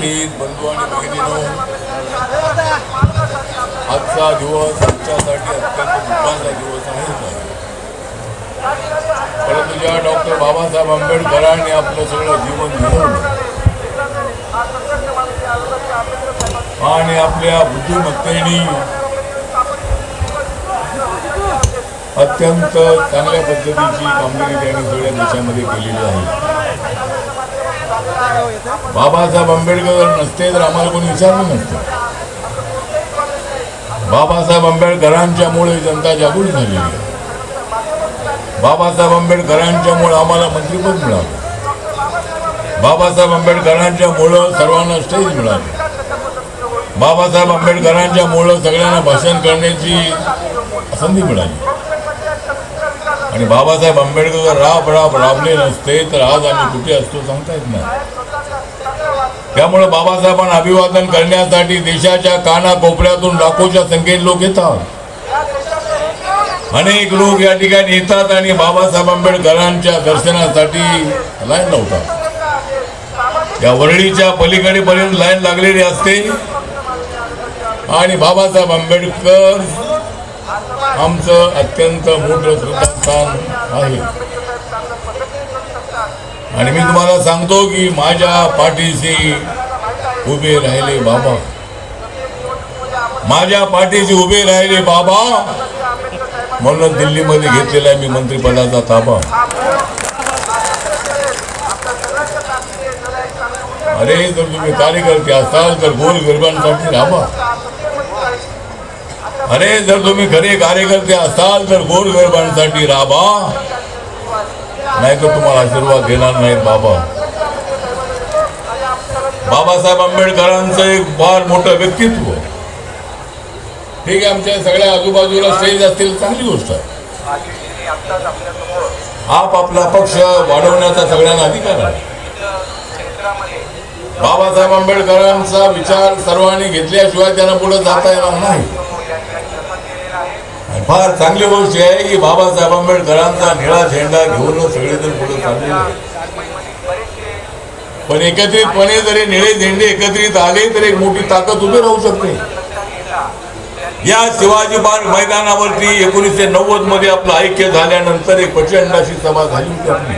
उपस्थित बंधू आणि भगिनींनो, आजचा दिवस आमच्यासाठी अत्यंत दुःखाचा दिवस आहे. परंतु ज्या डॉक्टर बाबासाहेब आंबेडकरांनी आपलं सगळं जीवन दिलं आणि आपल्या बुद्धिमत्तेने अत्यंत चांगल्या पद्धतीची कामगिरी त्यांनी सगळ्या देशामध्ये केलेली आहे. बाबासाहेब आंबेडकर नसते तर आम्हाला कोणी विचारलं नसतं. बाबासाहेब आंबेडकरांच्यामुळे जनता जागृत झालेली आहे. बाबासाहेब आंबेडकरांच्यामुळे आम्हाला मंत्रिपद मिळालं. बाबासाहेब आंबेडकरांच्यामुळं सर्वांना स्टेज मिळाले. बाबासाहेब आंबेडकरांच्यामुळं सगळ्यांना भाषण करण्याची संधी मिळाली. आणि बाबासाहेब आंबेडकर राबले नसते तर आज आम्ही कुठे असतो सांगता येत नाही. त्यामुळे बाबासाहेबांना अभिवादन करण्यासाठी देशाच्या कानाकोपऱ्यातून लाखोच्या संख्येत लोक येतात. अनेक लोक या ठिकाणी येतात आणि बाबासाहेब आंबेडकरांच्या दर्शनासाठी लाईन लावतात. या वरळीच्या पलीकडे पर्यंत लाईन लागलेली असते आणि बाबासाहेब आंबेडकर आमचं अत्यंत मोठं श्रद्धास्थान आहे. आणि मी तुम्हाला सांगतो की माझ्या पाठीशी उभे राहिले बाबा, माझ्या पाठीशी उभे राहिले बाबा, म्हणून दिल्लीमध्ये घेतलेला आहे मी मंत्रिपदाचा ताबा. अरे जर तुम्ही कार्यकर्ते असाल तर गोरगरिबांसाठी राबा. अरे जर तुम्ही खरे कार्यकर्ते असाल तर गोरगरिबांसाठी राबा, नाही तर तुम्हाला आशीर्वाद देणार नाहीत बाबा. बाबासाहेब आंबेडकरांचं एक फार मोठं व्यक्तित्व. ठीक आहे, आमच्या सगळ्या आजूबाजूला स्टेज असतील चांगली गोष्ट आहे. आपला पक्ष वाढवण्याचा सगळ्यांना अधिकार आहे. बाबासाहेब आंबेडकरांचा विचार सर्वांनी घेतल्याशिवाय त्यांना पुढे जाता येणार नाही. फार चांगली गोष्ट आहे की बाबासाहेब आंबेडकरांचा निळा झेंडा घेऊन सगळेजण पुढे चाललेले आहेत. पण एकत्रितपणे जरी निळे झेंडे एकत्रित आले तर एक मोठी ताकद उभी राहू शकते. या शिवाजी पार्क मैदानावरती 1990 मध्ये आपलं ऐक्य झाल्यानंतर एक प्रचंड अशी सभा झाली होती आपली.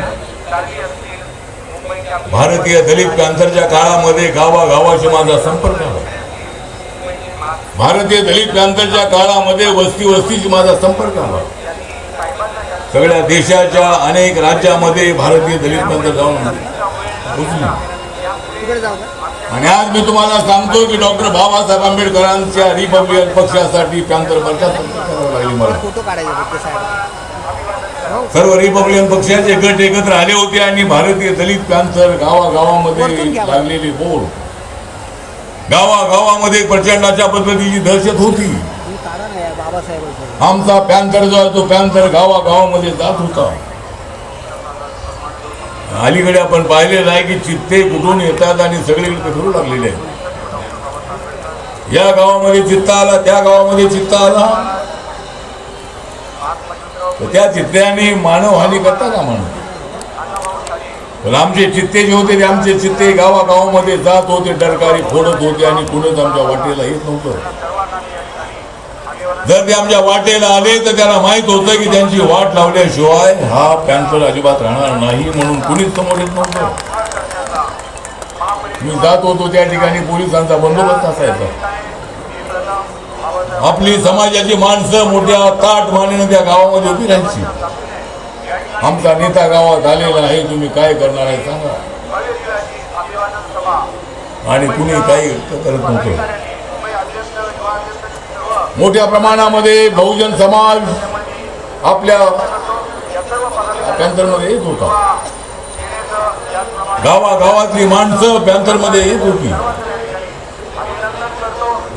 भारतीय दलित पॅंथरच्या काळामध्ये गावागावाशी माझा संपर्क आला. भारतीय दलित पॅंथरच्या काळामध्ये वस्ती वस्तीशी माझा संपर्क आला. सगळ्या देशाच्या अनेक राज्यामध्ये भारतीय दलित पॅंथर जाऊन पोचली. आणि आज मी तुम्हाला सांगतो की डॉक्टर बाबासाहेब आंबेडकरांच्या रिपब्लिकन पक्षासाठी पॅंथर प्रचार करावा लागली मला. सर्व रिपब्लिकन पक्षाचे गट एकत्र आले होते आणि भारतीय दलित पॅंथर गावागावामध्ये लागलेले बोर्ड, गावागावामध्ये प्रचंडाच्या पद्धतीची दहशत होती. आमचा पॅंथर जो आहे तो पॅंथर गावागावामध्ये जात होता. अलीकडे आपण पाहिलेलं आहे की चित्ते कुठून येतात आणि सगळीकडे फिरू लागलेले आहेत. या गावामध्ये चित्ता आला, त्या गावामध्ये चित्ता आला, तर त्या चित्त्याने मानवहानी करता का मानव. पण आमचे चित्ते जे होते ते आमचे चित्ते गावागावामध्ये जात होते, डरकारी फोडत होते आणि कुणीच आमच्या वाटेला येत नव्हतं. जर ते आमच्या वाटेला आले तर त्यांना माहित होतं की त्यांची वाट लावल्याशिवाय हा पॅंथर अजिबात राहणार नाही, म्हणून कुणीच समोर येत नव्हतं. मी जात होतो त्या ठिकाणी पोलिसांचा बंदोबस्त असायचा. आपली समाजाची माणसं मोठ्या ताट मानेनं त्या गावामध्ये उभी राहायची. आमचा नेता गावात आलेला आहे, तुम्ही काय करणार आहे सांगा. आणि कुणी काही करत नव्हतं. मोठ्या प्रमाणामध्ये बहुजन समाज आपल्या पॅंथरमध्ये येत होता. गावागावातली माणसं पॅंथरमध्ये येत होती.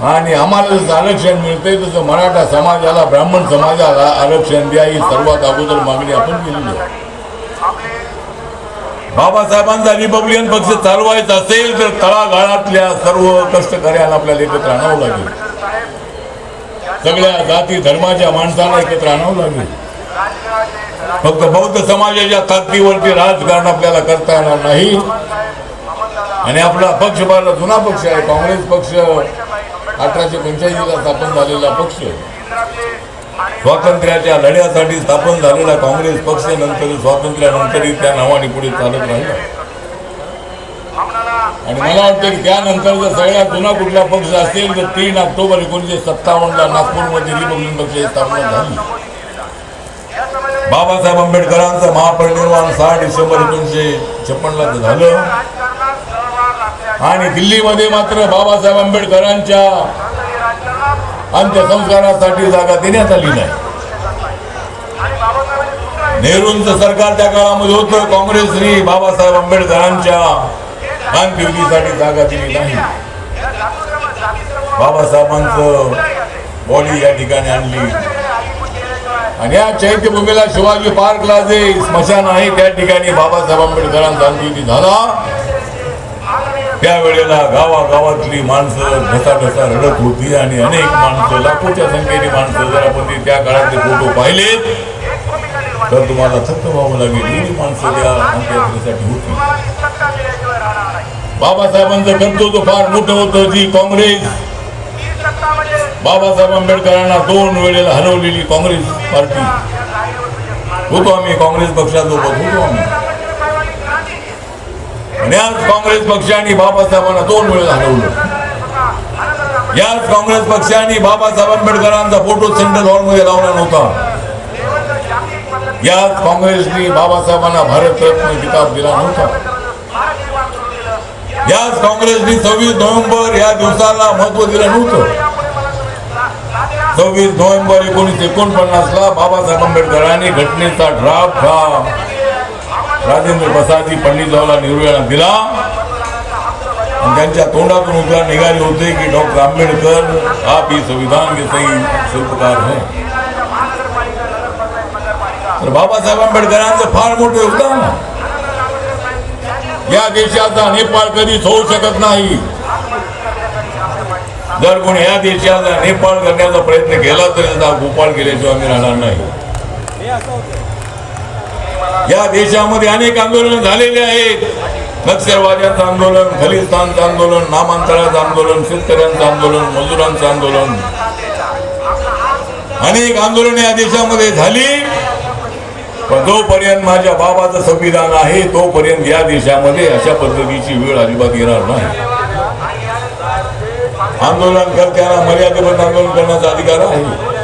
आणि आम्हाला जसं आरक्षण मिळतंय तसं मराठा समाजाला, ब्राह्मण समाजाला आरक्षण द्या ही सर्वात अगोदर मागणी आपण केलेली आहे. बाबासाहेबांचा रिपब्लिकन पक्ष चालवायचा असेल तर तळागाळातल्या सर्व कष्टकऱ्यांना आपल्याला एकत्र आणावं लागेल. सगळ्या जाती धर्माच्या माणसांना एकत्र आणावं लागेल. फक्त बौद्ध समाजाच्या ताकदीवरती राजकारण आपल्याला करता येणार नाही. आणि आपला पक्ष फार जुना पक्ष आहे. काँग्रेस पक्ष 1885ला स्थापन झालेला पक्ष, स्वातंत्र्याच्या लढ्यासाठी स्थापन झालेला काँग्रेस पक्ष नंतर स्वातंत्र्यानंतरही त्या नावाने पुढे चालत राहिला. आणि मला वाटतं की त्यानंतर जर सगळ्यात जुना कुठला पक्ष असेल तर 3 ऑक्टोबर 1957ला नागपूरमध्ये रिपब्लिकन पक्षाची स्थापना झाली. बाबासाहेब आंबेडकरांचं महापरिनिर्वाण 6 डिसेंबर 1956ला झालं. आणि दिल्लीमध्ये मात्र बाबासाहेब आंबेडकरांच्या अंत्यसंस्कारासाठी जागा देण्यात आली नाही. नेहरूंचं सरकार त्या काळामध्ये होतं. काँग्रेसने बाबासाहेब आंबेडकरांच्या अंत्यविधीसाठी जागा दिली नाही. बाबासाहेबांचं बॉडी या ठिकाणी आणली आणि या चैत्यभूमीला शिवाजी पार्कला जे स्मशान आहे त्या ठिकाणी बाबासाहेब आंबेडकरांचा अंत्यविधी झाला. त्यावेळेला गावागावातली माणसं ढसाढसा रडत होती आणि अनेक माणसं, लाखोच्या संख्येने माणसं, जर आपण त्या काळातले फोटो पाहिले तर तुम्हाला थक्क व्हावं लागेल. एवढी माणसं त्या अंत्ययात्रेसाठी होती. बाबासाहेबांचं कर्तृत्व फार मोठं होतं. जी काँग्रेस बाबासाहेब आंबेडकरांना 2 वेळेला हरवलेली काँग्रेस पार्टी होतो आम्ही, काँग्रेस पक्षासोबत होतो आम्ही. आणि आज काँग्रेस पक्षाने बाबासाहेबांना 2 वेळेला हरवलं. याच काँग्रेस पक्षाने बाबासाहेब आंबेडकरांचा फोटो सेंट्रल हॉलमध्ये लावला नव्हता. याच काँग्रेसने बाबासाहेबांना भारतरत्न किताब दिला नव्हता. याच काँग्रेसने 26 नोव्हेंबर या दिवसाला महत्व दिलं नव्हतं. 26 नोव्हेंबर 1949ला बाबासाहेब आंबेडकरांनी घटनेचा ड्राफ्ट हा राजेंद्र प्रसादजी पंडितजवाहरलाल नेहरू यांना दिला आणि त्यांच्या तोंडातून उद्गार निघाले होते की डॉक्टर आंबेडकर आप ही संविधान के सही शिल्पकार हैं. तर बाबासाहेब आंबेडकरांचं फार मोठं योगदान आहे. या देशाचा नेपाळ कधीच होऊ शकत नाही. जर कोणी या देशाचा नेपाळ करण्याचा प्रयत्न केला तरी त्याचा गोपाळ केल्याशिवाय आम्ही राहणार नाही. या देशामध्ये अनेक आंदोलन झालेले आहेत. नक्षलवाद्यांचं आंदोलन, खलिस्तानचं आंदोलन, नामांतराचं आंदोलन, शेतकऱ्यांचं आंदोलन, मजुरांचं आंदोलन, अनेक आंदोलन या देशामध्ये झाली. पण जोपर्यंत माझ्या बाबाचं संविधान आहे तोपर्यंत या देशामध्ये अशा पद्धतीची वेळ अजिबात येणार नाही. आंदोलनकर्त्यांना मर्यादेपर्यंत आंदोलन करण्याचा अधिकार आहे.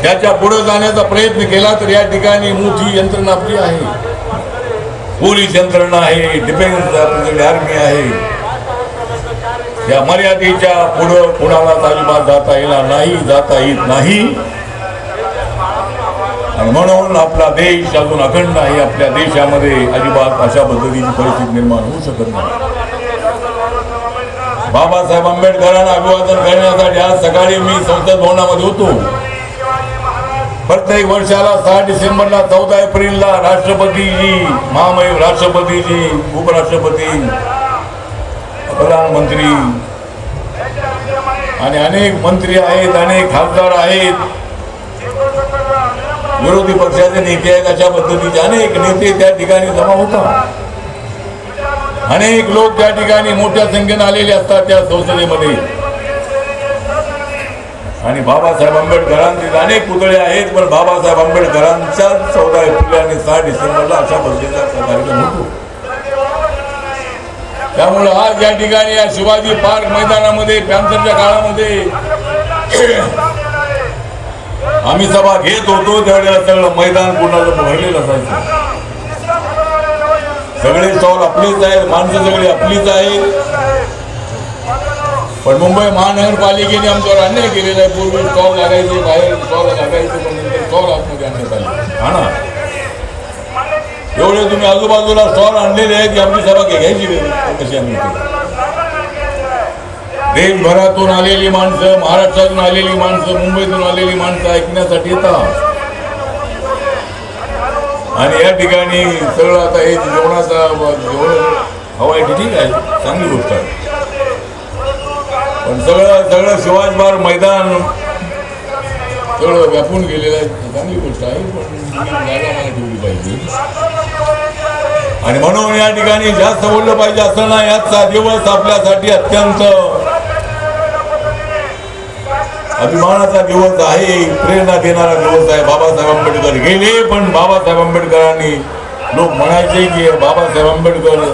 त्याच्या पुढे जाण्याचा प्रयत्न केला तर या ठिकाणी मोठी यंत्रणा आपली आहे. पोलीस यंत्रणा आहे, डिफेन्स आर्मी आहे. या मर्यादेच्या पुढे कुणाला अजिबात जाता येणार नाही, जाता येत नाही. आणि म्हणून आपला देश अजून अखंड आहे. आपल्या देशामध्ये अजिबात अशा पद्धतीची परिस्थिती निर्माण होऊ शकत नाही. बाबासाहेब आंबेडकरांना अभिवादन करण्यासाठी आज सकाळी मी संसद भवनामध्ये होतो. प्रत्येक वर्षाला 6 डिसेंबरला 14 एप्रिलला राष्ट्रपतीजी, महामहिम राष्ट्रपतीजी, उपराष्ट्रपती, प्रधानमंत्री आणि अनेक मंत्री आहेत, अनेक खासदार आहेत, विरोधी पक्षाचे नेते आहेत. अशा पद्धतीचे अनेक नेते त्या ठिकाणी जमा होतात. अनेक लोक त्या ठिकाणी मोठ्या संख्येने आलेले असतात त्या संसदेमध्ये. आणि बाबासाहेब आंबेडकरांचे अनेक पुतळे आहेत. पण बाबासाहेब आंबेडकरांच्या 14 एप्रिल आणि 6 डिसेंबरला अशा पद्धतीचा कार्यक्रम होतो. त्यामुळे आज या ठिकाणी या शिवाजी पार्क मैदानामध्ये पॅन्थरच्या काळामध्ये आम्ही सभा घेत होतो त्यावेळेला सगळं मैदान पूर्ण भरलेलं असायचं. सगळे स्टॉल आपलेच आहेत, माणसं सगळी आपलीच आहेत. पण मुंबई महानगरपालिकेने आमच्यावर अन्याय केलेला आहे. पूर्वी स्टॉल लागायचे, बाहेर स्टॉल लागायचे, पण नंतर स्टॉल आतमध्ये आणण्यात आले. हा ना, एवढे तुम्ही आजूबाजूला स्टॉल आणलेले आहेत की आमची सभा घ्यायची कशी आम्ही. देशभरातून आलेली माणसं, महाराष्ट्रातून आलेली माणसं, मुंबईतून आलेली माणसं ऐकण्यासाठी येतात. आणि या ठिकाणी सगळं आता हे जेवणाचा जेवण हवा आहे, ठीक आहे, चांगली गोष्ट आहे. पण सगळं शिवाजी पार्क मैदान सगळं व्यापून गेलेलं आहे, चांगली गोष्ट आहे. पण जागा मला ठेवली पाहिजे. आणि म्हणून या ठिकाणी जास्त बोललं पाहिजे असं नाही. आजचा दिवस आपल्यासाठी अत्यंत अभिमानाचा दिवस आहे, प्रेरणा देणारा दिवस आहे. बाबासाहेब आंबेडकर गेले, पण बाबासाहेब आंबेडकरांनी लोक म्हणायचे की बाबासाहेब आंबेडकर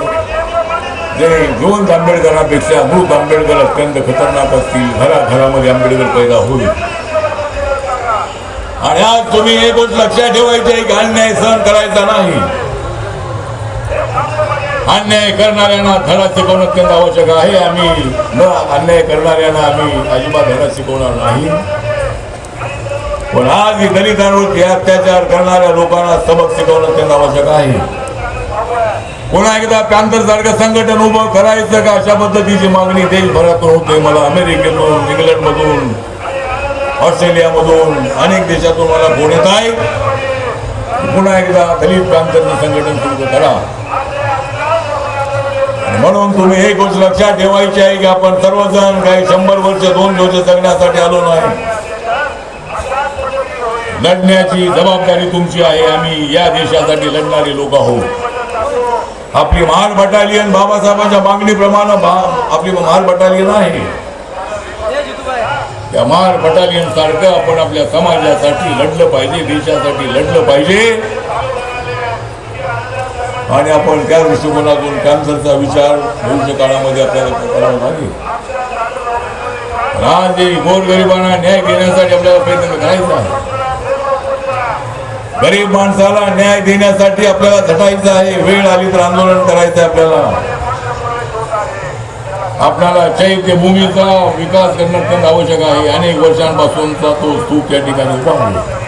जे जिवंत आंबेडकरांपेक्षा मृत आंबेडकर अत्यंत खतरनाक असतील. घराघरामध्ये आंबेडकर पैदा होईल. आणि आज तुम्ही एक गोष्ट लक्षात ठेवायची आहे की अन्याय सहन करायचा नाही. अन्याय करणाऱ्यांना धडा शिकवणं अत्यंत आवश्यक आहे. आम्ही न अन्याय करणाऱ्यांना आम्ही अजिबात धडा शिकवणार नाही. पण आज दलितांवरती अत्याचार करणाऱ्या लोकांना सबक शिकवणं अत्यंत आवश्यक आहे. पुन्हा एकदा पॅन्थर सारखं संघटन उभं करायचं का, अशा पद्धतीची मागणी देशभरातून होते. मला अमेरिकेतून, इंग्लंडमधून, ऑस्ट्रेलियामधून, अनेक देशातून मला फोन येत आहे. पुन्हा एकदा दलित पॅन्थरचं संघटन सुरू करा. म्हणून तुम्ही एक गोष्ट लक्षात ठेवायची आहे की आपण सर्वजण काही 100 वर्ष 200 वर्ष जगण्यासाठी आलो नाही. लढण्याची जबाबदारी तुमची आहे. आम्ही या देशासाठी लढणारे लोक आहोत. आपली महार बटालियन बाबासाहेबांच्या मागणीप्रमाणे आपली महार बटालियन आहे. त्या महार बटालियन सारखं आपण आपल्या समाजासाठी लढलं पाहिजे, देशासाठी लढलं पाहिजे. आणि आपण त्या दृष्टिकोनातून कॅन्सरचा विचार भविष्य काळामध्ये आपल्याला करावा लागेल. आज गोरगरिबांना न्याय देण्यासाठी आपल्याला प्रयत्न करायचा आहे. गरीब माणसाला न्याय देण्यासाठी आपल्याला झटायचं आहे. वेळ आली तर आंदोलन करायचं आहे. आपल्याला चैत्यभूमीचा विकास करणं अत्यंत आवश्यक आहे. अनेक वर्षांपासूनचा तो स्तूप त्या ठिकाणी उभा आहे.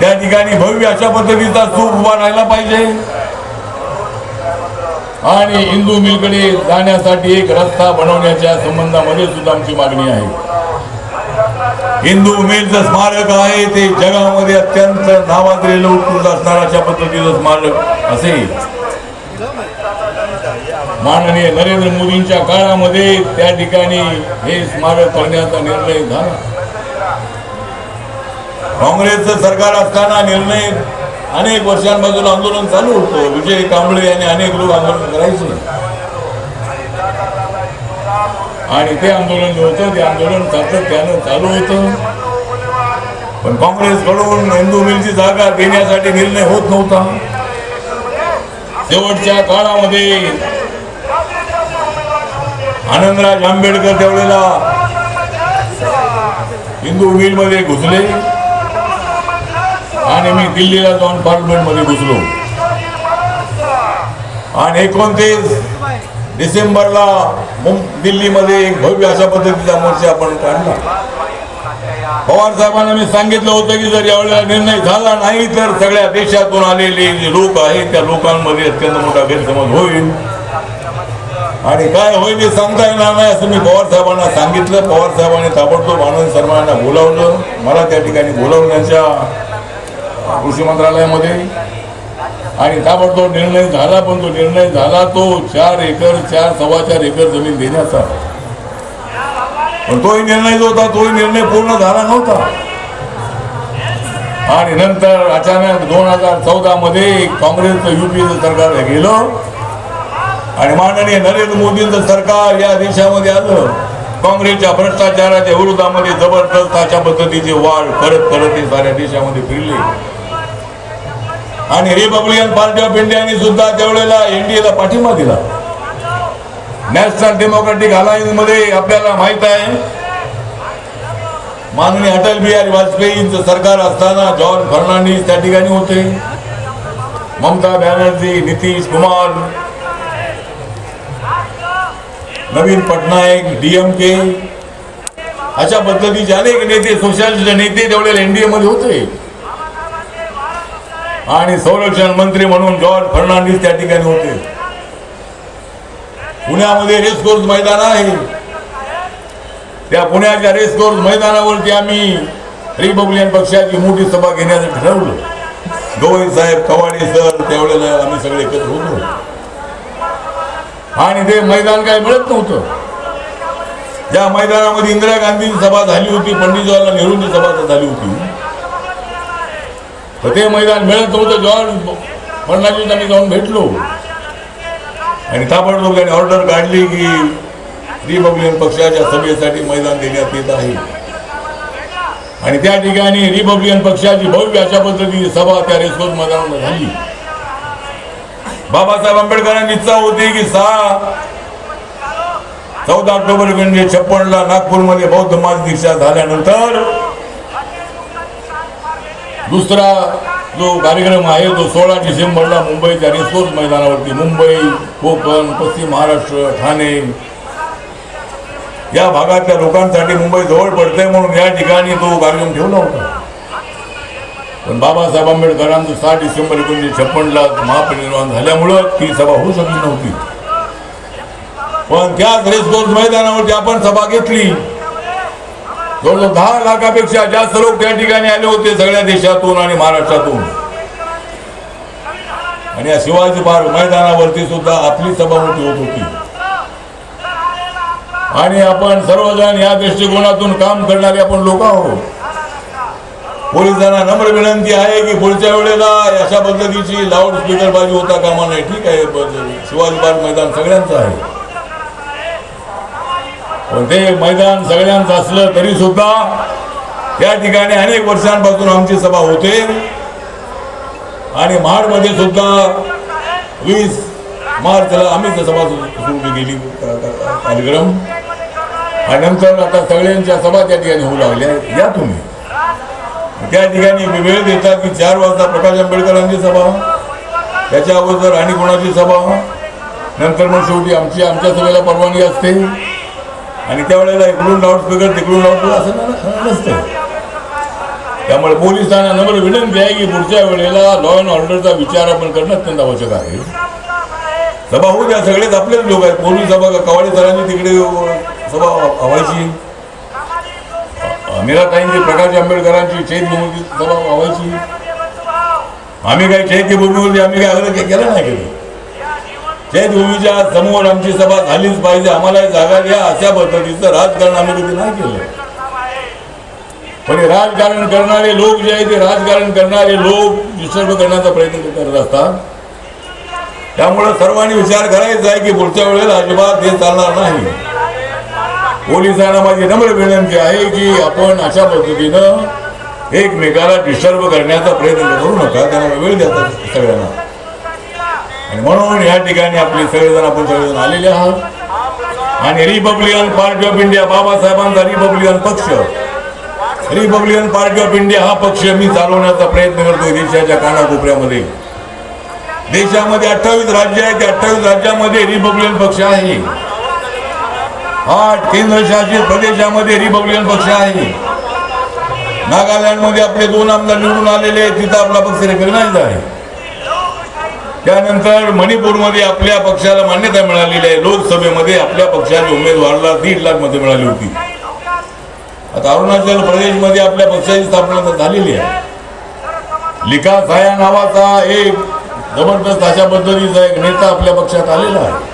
त्या ठिकाणी भव्य अशा पद्धतीचा स्तूप उभा राहिला पाहिजे. आणि हिंदू मिलकडे जाण्यासाठी एक रस्ता बनवण्याच्या संबंधामध्ये सुद्धा आमची मागणी आहे. हिंदू मिलचं स्मारक आहे ते जगामध्ये अत्यंत नावाजलेलं उत्कृष्ट असणारा अशा पद्धतीचं स्मारक असेल. माननीय नरेंद्र मोदींच्या काळामध्ये त्या ठिकाणी हे स्मारक करण्याचा निर्णय झाला. काँग्रेसचं सरकार असताना निर्णय अनेक वर्षांपासून आंदोलन चालू होतं. विजय कांबळे यांनी अनेक लोक आंदोलन करायचे आणि ते आंदोलन होतं. ते आंदोलन सातत्यानं चालू होतं. पण काँग्रेसकडून हिंदू मिलची जागा देण्यासाठी निर्णय होत नव्हता. शेवटच्या काळामध्ये आनंदराज आंबेडकर त्यावेळेला हिंदू मिलमध्ये घुसले आणि मी दिल्लीला जाऊन पार्लमेंटमध्ये घुसलो. आणि 29 डिसेंबरला दिल्लीमध्ये एक भव्य अशा पद्धतीचा मोर्चा आपण काढला. पवार साहेबांना मी सांगितलं होतं की जर यावेळेला निर्णय झाला नाही तर सगळ्या देशातून आलेले जे लोक आहेत त्या लोकांमध्ये अत्यंत मोठा गैरसमज होईल आणि काय होईल हे सांगता येणार नाही असं मी पवार साहेबांना सांगितलं. पवार साहेबांनी ताबडतोब आनंद शर्मा यांना बोलावलं. मला त्या ठिकाणी बोलावून त्यांच्या कृषी मंत्रालयामध्ये आणि ताबडतोब निर्णय झाला. पण तो निर्णय झाला तो 4 एकर 4.25 एकर जमीन देण्याचा. पण तोही निर्णय जो होता तोही निर्णय पूर्ण झाला नव्हता. आणि नंतर अचानक 2014 मध्ये काँग्रेसचं युपीचं सरकार गेलं आणि माननीय नरेंद्र मोदींचं सरकार या देशामध्ये आलं. काँग्रेसच्या भ्रष्टाचाराच्या विरोधामध्ये जबरदस्त अशा पद्धतीची वाढ करत करत हे साऱ्या देशामध्ये फिरले. आणि रिपब्लिकन पार्टी ऑफ इंडियाने सुद्धा त्यावेळेला एनडीएला पाठिंबा दिला. नॅशनल डेमोक्रेटिक अलायन्स मध्ये आपल्याला माहित आहे माननीय अटल बिहारी वाजपेयींचं सरकार असताना जॉर्ज फर्नांडिस त्या ठिकाणी होते. ममता बॅनर्जी, नितीश कुमार, नवीन पटनायक, डीएमके अशा पद्धतीचे अनेक नेते सोशलिस्ट नेते त्यावेळेला एनडीए मध्ये होते. आणि संरक्षण मंत्री म्हणून जॉर्ज फर्नांडिस त्या ठिकाणी होते. पुण्यामध्ये रेसकोर्स मैदान आहे. त्या पुण्याच्या रेसकोर्स मैदानावरती आम्ही रिपब्लिकन पक्षाची मोठी सभा घेण्याचं ठरवलं. गवई साहेब, कवाडे सर त्यावेळेला आम्ही सगळे एकत्र होतो. आणि ते मैदान काय मिळत नव्हतं. ज्या मैदानामध्ये इंदिरा गांधींची सभा झाली होती, पंडित जवाहरलाल नेहरूंची सभा झाली होती, तर ते मैदान मिळत नव्हतं. जॉर्ज फडणवीस आम्ही जाऊन भेटलो आणि ताबडतोब त्यांनी ऑर्डर काढली की रिपब्लिकन पक्षाच्या सभेसाठी मैदान देण्यात येत आहे आणि त्या ठिकाणी रिपब्लिकन पक्षाची भव्य अशा पद्धतीची सभा त्या रेसकोर्स मैदानावर झाली. बाबासाहेब आंबेडकरांची इच्छा होती की 14 ऑक्टोबर 1956 नागपूरमध्ये बौद्ध समाज दीक्षा झाल्यानंतर दुसरा जो कार्यक्रम आहे तो 16 डिसेंबरला मुंबईच्या रेसकोर्स मैदानावरती, मुंबई, कोकण, पश्चिम महाराष्ट्र, ठाणे या भागातल्या लोकांसाठी मुंबई जवळ पडते म्हणून या ठिकाणी तो कार्यक्रम ठेवला होता. पण बाबासाहेब आंबेडकरांचं 7 डिसेंबर 1956 महापरिनिर्वाण झाल्यामुळं ती सभा होऊ शकली नव्हती. पण त्याच रेसकोर्स मैदानावरती आपण सभा घेतली. जवळजवळ 10 लाखापेक्षा जास्त लोक त्या ठिकाणी आले होते सगळ्या देशातून आणि महाराष्ट्रातून. आणि या शिवाजी पार्क मैदानावरती सुद्धा आपली सभा मोठी होत होती आणि आपण सर्वजण या दृष्टिकोनातून काम करणारे आपण लोक आहोत. पोलिसांना नम्र विनंती आहे की पुढच्या वेळेला अशा पद्धतीची लाऊड स्पीकर बाजी होता कामा नाही. ठीक आहे, शिवाजी पार्क मैदान सगळ्यांचं आहे, पण ते मैदान माणसांचं असलं तरी सुद्धा त्या ठिकाणी अनेक वर्षांपासून आमची सभा होते आणि महाडमध्ये सुद्धा 20 मार्चला आम्ही सभा सुरू केली कार्यक्रम आणि नंतर आता सगळ्यांच्या सभा त्या ठिकाणी होऊ लागल्या. या तुम्ही त्या ठिकाणी वेळ देतात की 4 वाजता प्रकाश आंबेडकरांची सभा, त्याच्या अगोदर आणि कोणाची सभा, नंतर मग शेवटी आमच्या सभेला परवानगी असते आणि त्यावेळेला इकडून लाऊडस्पीकर तिकडून लाऊडस्पीकर असं नसतं. त्यामुळे पोलिसांना नम्र विनंती आहे की पुढच्या वेळेला लॉ अँड ऑर्डरचा विचार आपण करणं अत्यंत आवश्यक आहे. सभा होऊ द्या, सगळेच आपलेच लोक आहेत. पोलीस सभा कवाडे सरांची तिकडे सभा व्हायची, मीराताईंची प्रकाश आंबेडकरांची चैत्यभूमी सभा व्हायची. आम्ही काही चैत्यभूमीवरती आम्ही काय आग्रह केला नाही केलं. चैत्यभूमीच्या समोर आमची सभा झालीच पाहिजे, आम्हाला जागा द्या अशा पद्धतीचं राजकारण आम्ही कधी नाही केलं. पण हे राजकारण करणारे लोक जे आहे ते राजकारण करणारे लोक डिस्टर्ब करण्याचा प्रयत्न करत असतात. त्यामुळे सर्वांनी विचार करायचा आहे की पुढच्या वेळेला अजिबात हे चालणार नाही. पोलिसांना माझी नम्र विनंती आहे की आपण अशा पद्धतीनं एकमेकाला डिस्टर्ब करण्याचा प्रयत्न करू नका, त्यांना वेळ द्या सगळ्यांना. आणि म्हणून या ठिकाणी आपले सगळेजण आपण सगळेजण आलेले आहात आणि रिपब्लिकन पार्टी ऑफ इंडिया, बाबासाहेबांचा रिपब्लिकन पक्ष, रिपब्लिकन पार्टी ऑफ इंडिया हा पक्ष मी चालवण्याचा प्रयत्न करतोय देशाच्या कानाकोपऱ्यामध्ये. देशामध्ये 28 राज्य आहेत, त्या 28 राज्यामध्ये रिपब्लिकन पक्ष आहे. 8 केंद्रशासित प्रदेशामध्ये रिपब्लिकन पक्ष आहे. नागालँडमध्ये आपले 2 आमदार निवडून आलेले आहेत, तिथं आपला पक्ष रिकग्नाइज आहे. त्यानंतर मणिपूरमध्ये आपल्या पक्षाला मान्यता मिळालेली आहे. लोकसभेमध्ये आपल्या पक्षाच्या उमेदवाराला 1.5 लाख मते मिळाली होती. आता अरुणाचल प्रदेशमध्ये आपल्या पक्षाची स्थापना झालेली आहे. लिका साया नावाचा एक जबरदस्त अशा पद्धतीचा एक नेता आपल्या पक्षात आलेला आहे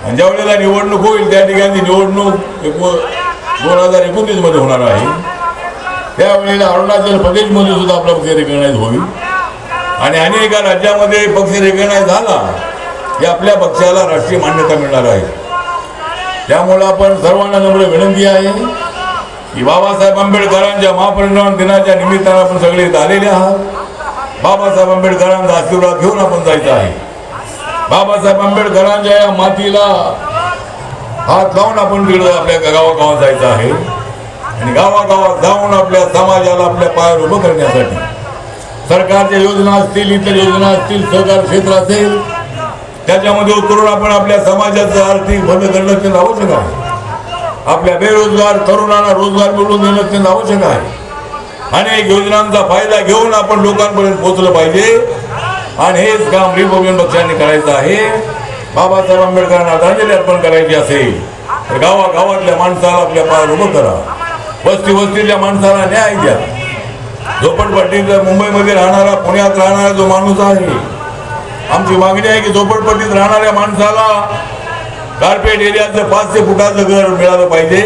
आणि ज्या वेळेला निवडणूक होईल त्या ठिकाणी निवडणूक 2029 मध्ये होणार आहे. त्यावेळेला अरुणाचल प्रदेशमध्ये सुद्धा आपला पक्ष रिकग्नाइज होईल आणि अनेक राज्यामध्ये पक्ष रिकग्नाइज झाला की आपल्या पक्षाला राष्ट्रीय मान्यता मिळणार आहे. त्यामुळे आपण सर्वांना नम्र विनंती आहे की बाबासाहेब आंबेडकरांच्या महापरिनिर्वाण दिनाच्या निमित्तानं आपण सगळे इथं आलेले आहात. बाबासाहेब आंबेडकरांचा आशीर्वाद घेऊन आपण जायचं आहे. बाबासाहेब आंबेडकरांच्या या मातीला हात लावून आपण तिकडं आपल्या गावागावात जायचं आहे आणि गावागावात जाऊन आपल्या समाजाला आपल्या पायावर उभं करण्यासाठी सरकारच्या योजना असतील, इतर योजना असतील, सहकार क्षेत्र असेल, त्याच्यामध्ये उतरून आपण आपल्या समाजाचं आर्थिक भलं करणं अत्यंत आवश्यक आहे. आपल्या बेरोजगार तरुणांना रोजगार मिळवून देणं अत्यंत आवश्यक आहे. अनेक योजनांचा फायदा घेऊन आपण लोकांपर्यंत पोहोचलं पाहिजे आणि हेच काम रिपब्लिकन पक्षाने करायचं आहे. बाबासाहेब आंबेडकरांना आदरांजली अर्पण करायची असेल तर गावागावातल्या माणसाला आपल्या पायावर उभं करा. वस्ती वस्तीतल्या माणसाला न्याय द्या. झोपडपट्टीत मुंबईमध्ये राहणारा, पुण्यात राहणारा जो माणूस आहे, आमची मागणी आहे की झोपडपट्टीत राहणाऱ्या माणसाला कार्पेट एरियाचं 500 फुटाचं घर मिळालं पाहिजे.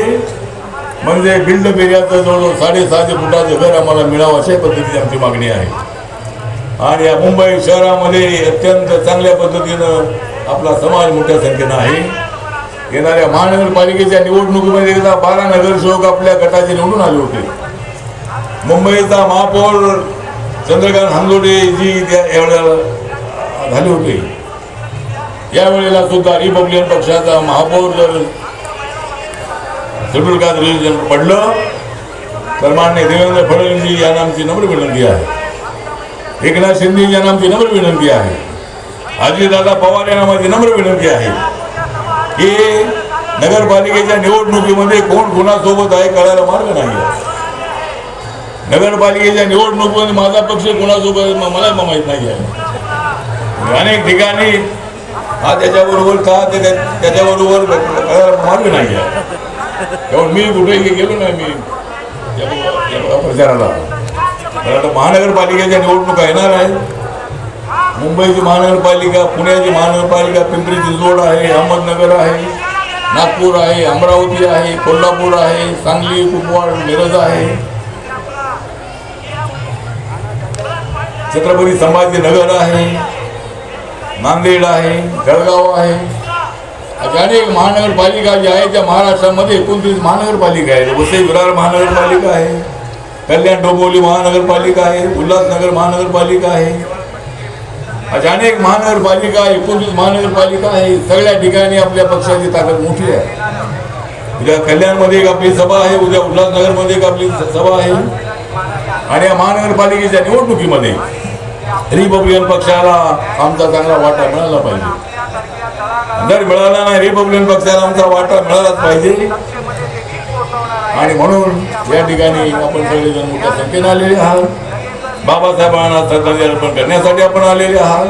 म्हणजे बिल्डअप एरियाचं जवळजवळ 650 फुटाचं घर आम्हाला मिळावं अशा पद्धतीची आमची मागणी आहे. आणि या मुंबई शहरामध्ये अत्यंत चांगल्या पद्धतीनं आपला समाज मोठ्या संख्येनं आहे. येणाऱ्या महानगरपालिकेच्या निवडणुकीमध्ये 12 नगरसेवक आपल्या गटाचे निवडून आले होते. मुंबईचा महापौर चंद्रकांत हांगोटे जी यावेळेला झाले होते. यावेळेला सुद्धा रिपब्लिकन पक्षाचा महापौर जर शेड्यूल कास्ट रिलीजन पडलं तर माननीय देवेंद्र फडणवीस यांना आमची नम्र विनंती आहे, एकनाथ शिंदे यांना आमची नम्र विनंती आहे, अजितदादा पवार यांना माझी नम्र विनंती आहे की नगरपालिकेच्या निवडणुकीमध्ये कोण कोणासोबत आहे कळायला मार्ग नाही आहे. नगरपालिकेच्या निवडणुकीमध्ये माझा पक्ष कोणासोबत मला माहीत नाही आहे. अनेक ठिकाणी हा त्याच्याबरोबर का त्याच्याबरोबर कळायला मार्ग नाही आहे. तेव्हा मी कुठेही गेलो नाही. मी प्रचाराला आता महानगरपालिकेच्या निवडणुका येणार आहे. मुंबईची महानगरपालिका, पुण्याची महानगरपालिका, पिंपरी चिंचवड आहे, अहमदनगर आहे, नागपूर आहे, अमरावती आहे, कोल्हापूर आहे, सांगली, कुपवाड, मिरज आहे, छत्रपती संभाजीनगर आहे, नांदेड आहे, जळगाव आहे. अनेक महानगरपालिका ज्या आहेत त्या महाराष्ट्रामध्ये 29 महानगरपालिका आहेत. वसई विरार महानगरपालिका आहे, कल्याण डोंबिवली महानगरपालिका आहे, उल्हासनगर महानगरपालिका आहे. अशा अनेक महानगरपालिका 29 महानगरपालिका आहे. सगळ्या ठिकाणी आपल्या पक्षाची ताकद मोठी आहे. उद्या कल्याणमध्ये एक आपली सभा आहे, उद्या उल्हासनगरमध्ये एक आपली सभा आहे. आणि या महानगरपालिकेच्या निवडणुकीमध्ये रिपब्लिकन पक्षाला आमचा चांगला वाटा मिळाला पाहिजे. जर मिळाला नाही रिपब्लिकन पक्षाला आमचा वाटा मिळालाच पाहिजे. आणि म्हणून या ठिकाणी आपण सगळेजण मोठ्या संख्येने आलेले आहात. बाबासाहेबांना श्रद्धांजली अर्पण करण्यासाठी आपण आलेले आहात.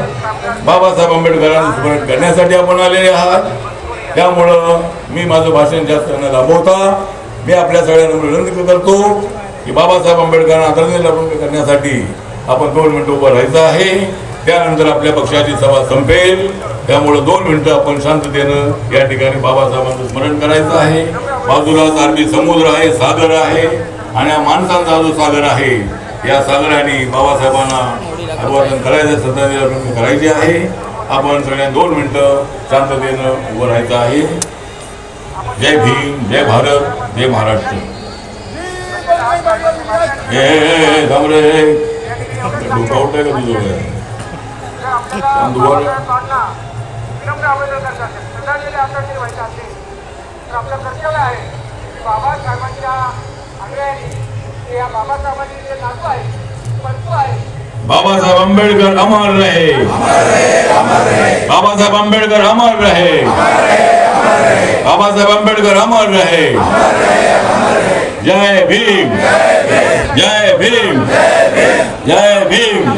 बाबासाहेब आंबेडकरांना स्मरण करण्यासाठी आपण आलेले आहात. त्यामुळं मी माझं भाषण जास्त न लांबवता मी आपल्या सगळ्यांना विनंती करतो की बाबासाहेब आंबेडकरांना आदरांजली अर्पण करण्यासाठी आपण 2 मिनिटं उभं राहायचं आहे. त्यानंतर आपल्या पक्षाची सभा संपेल. त्यामुळं 2 मिनिटं आपण शांततेनं या ठिकाणी बाबासाहेबांचं स्मरण करायचं आहे. बाजूलाच अरबी समुद्र आहे, सागर आहे आणि हा माणसांचा जो सागर आहे या सागराने बाबासाहेबांना अभिवादन करायचं, श्रद्धांजली अर्पण करायची आहे. आपण सगळ्या 2 मिनिटं शांततेनं उभं राहायचं आहे. जय भीम, जय भारत, जय महाराष्ट्र. हे थांबरे डोकावट आहे का तुझं? आपलं कर्तव्य आहे बाबासाहेबांच्या आग्रहाने बाबासाहेबांनी जे नातू आहे पंतू आहे. बाबासाहेब आंबेडकर अमर रहे, बाबासाहेब आंबेडकर अमर रहे, बाबासाहेब आंबेडकर अमर रहे. जय भीम, जय भीम, जय भीम,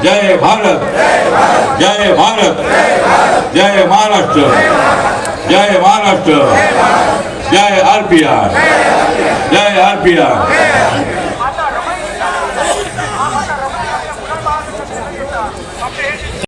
जय भारत, जय भारत, जय महाराष्ट्र, जय महाराष्ट्र, जय आरपीआर, जय आरपीआर.